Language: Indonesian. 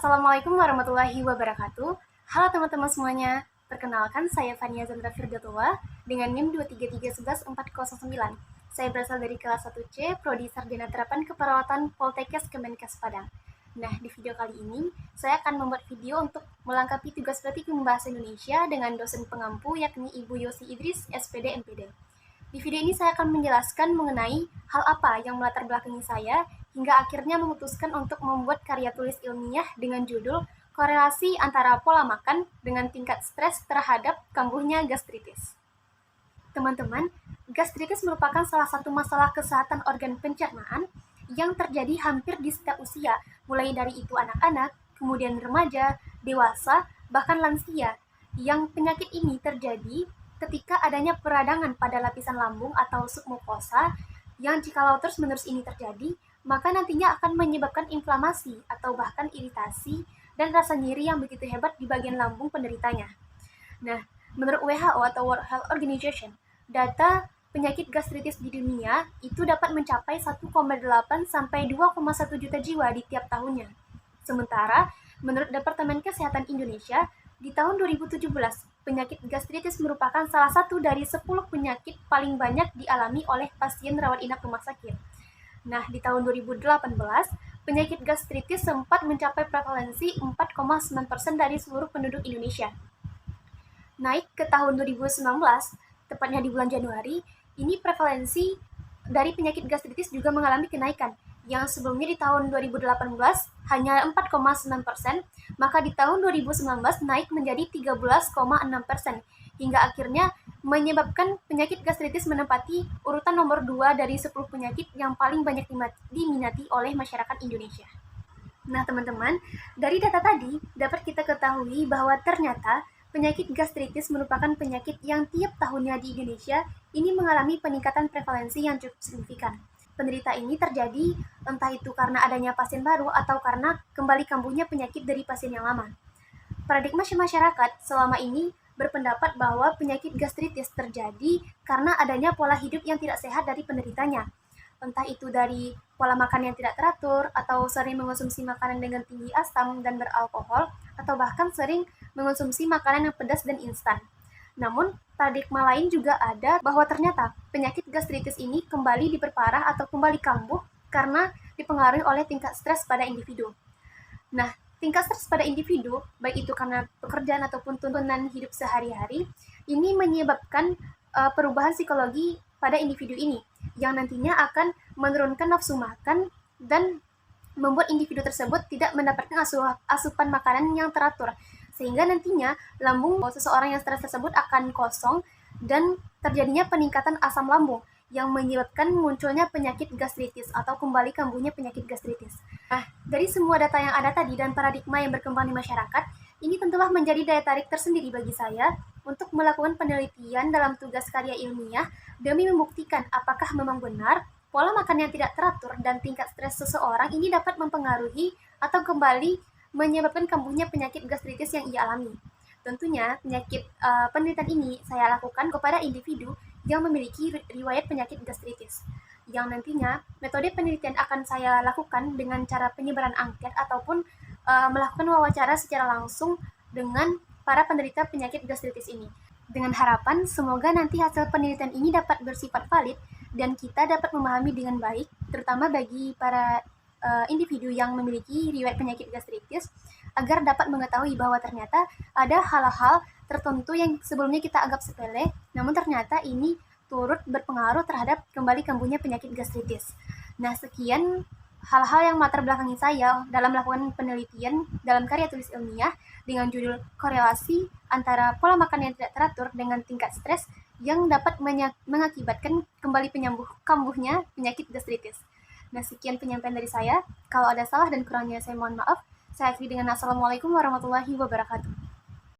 Assalamualaikum warahmatullahi wabarakatuh. Halo teman-teman semuanya, perkenalkan saya Fania Zandra Firdatullah dengan NIM 233111409. Saya berasal dari kelas 1C, Prodi Sarjana Terapan Keperawatan Poltekkes Kemenkes Padang. Nah, di video kali ini, saya akan membuat video untuk melengkapi tugas praktikum bahasa Indonesia dengan dosen pengampu yakni Ibu Yosi Idris, SPD MPD. Di video ini saya akan menjelaskan mengenai hal apa yang melatar belakangi saya hingga akhirnya memutuskan untuk membuat karya tulis ilmiah dengan judul Korelasi Antara Pola Makan dengan Tingkat Stres Terhadap Kambuhnya Gastritis. Teman-teman, gastritis merupakan salah satu masalah kesehatan organ pencernaan yang terjadi hampir di setiap usia, mulai dari itu anak-anak, kemudian remaja, dewasa, bahkan lansia. Yang penyakit ini terjadi ketika adanya peradangan pada lapisan lambung atau submukosa yang jikalau terus-menerus ini terjadi, maka nantinya akan menyebabkan inflamasi atau bahkan iritasi dan rasa nyeri yang begitu hebat di bagian lambung penderitanya. Nah, menurut WHO atau World Health Organization, data penyakit gastritis di dunia itu dapat mencapai 1,8 sampai 2,1 juta jiwa di tiap tahunnya. Sementara, menurut Departemen Kesehatan Indonesia, di tahun 2017, penyakit gastritis merupakan salah satu dari 10 penyakit paling banyak dialami oleh pasien rawat inap rumah sakit. Nah, di tahun 2018, penyakit gastritis sempat mencapai prevalensi 4,9% dari seluruh penduduk Indonesia. Naik ke tahun 2019, tepatnya di bulan Januari, ini prevalensi dari penyakit gastritis juga mengalami kenaikan, yang sebelumnya di tahun 2018 hanya 4,9%, maka di tahun 2019 naik menjadi 13,6%, hingga akhirnya menyebabkan penyakit gastritis menempati urutan nomor 2 dari 10 penyakit yang paling banyak diminati oleh masyarakat Indonesia. Nah teman-teman, dari data tadi dapat kita ketahui bahwa ternyata penyakit gastritis merupakan penyakit yang tiap tahunnya di Indonesia ini mengalami peningkatan prevalensi yang cukup signifikan. Penderita ini terjadi entah itu karena adanya pasien baru atau karena kembali kambuhnya penyakit dari pasien yang lama. Paradigma masyarakat selama ini berpendapat bahwa penyakit gastritis terjadi karena adanya pola hidup yang tidak sehat dari penderitanya. Entah itu dari pola makan yang tidak teratur, atau sering mengonsumsi makanan dengan tinggi asam dan beralkohol, atau bahkan sering mengonsumsi makanan yang pedas dan instan. Namun, paradigma lain juga ada bahwa ternyata penyakit gastritis ini kembali diperparah atau kembali kambuh karena dipengaruhi oleh tingkat stres pada individu. Nah, tingkat stres pada individu, baik itu karena pekerjaan ataupun tuntutan hidup sehari-hari, ini menyebabkan perubahan psikologi pada individu ini, yang nantinya akan menurunkan nafsu makan dan membuat individu tersebut tidak mendapatkan asupan makanan yang teratur, sehingga nantinya lambung seseorang yang stres tersebut akan kosong dan terjadinya peningkatan asam lambung yang menyebabkan munculnya penyakit gastritis atau kembali kambuhnya penyakit gastritis. Nah, dari semua data yang ada tadi dan paradigma yang berkembang di masyarakat, ini tentulah menjadi daya tarik tersendiri bagi saya untuk melakukan penelitian dalam tugas karya ilmiah demi membuktikan apakah memang benar pola makan yang tidak teratur dan tingkat stres seseorang ini dapat mempengaruhi atau kembali menyebabkan kambuhnya penyakit gastritis yang ia alami. Tentunya penelitian ini saya lakukan kepada individu yang memiliki riwayat penyakit gastritis, yang nantinya metode penelitian akan saya lakukan dengan cara penyebaran angket ataupun melakukan wawancara secara langsung dengan para penderita penyakit gastritis ini. Dengan harapan semoga nanti hasil penelitian ini dapat bersifat valid dan kita dapat memahami dengan baik, terutama bagi para individu yang memiliki riwayat penyakit gastritis, agar dapat mengetahui bahwa ternyata ada hal-hal tertentu yang sebelumnya kita anggap sepele, namun ternyata ini turut berpengaruh terhadap kembali kambuhnya penyakit gastritis. Nah, sekian hal-hal yang melatar belakangi saya dalam melakukan penelitian dalam karya tulis ilmiah dengan judul Korelasi Antara Pola Makan yang Tidak Teratur dengan Tingkat Stres yang dapat mengakibatkan kembali kambuhnya penyakit gastritis. Nah, sekian penyampaian dari saya. Kalau ada salah dan kurangnya saya mohon maaf. Saya akhiri dengan Assalamualaikum warahmatullahi wabarakatuh.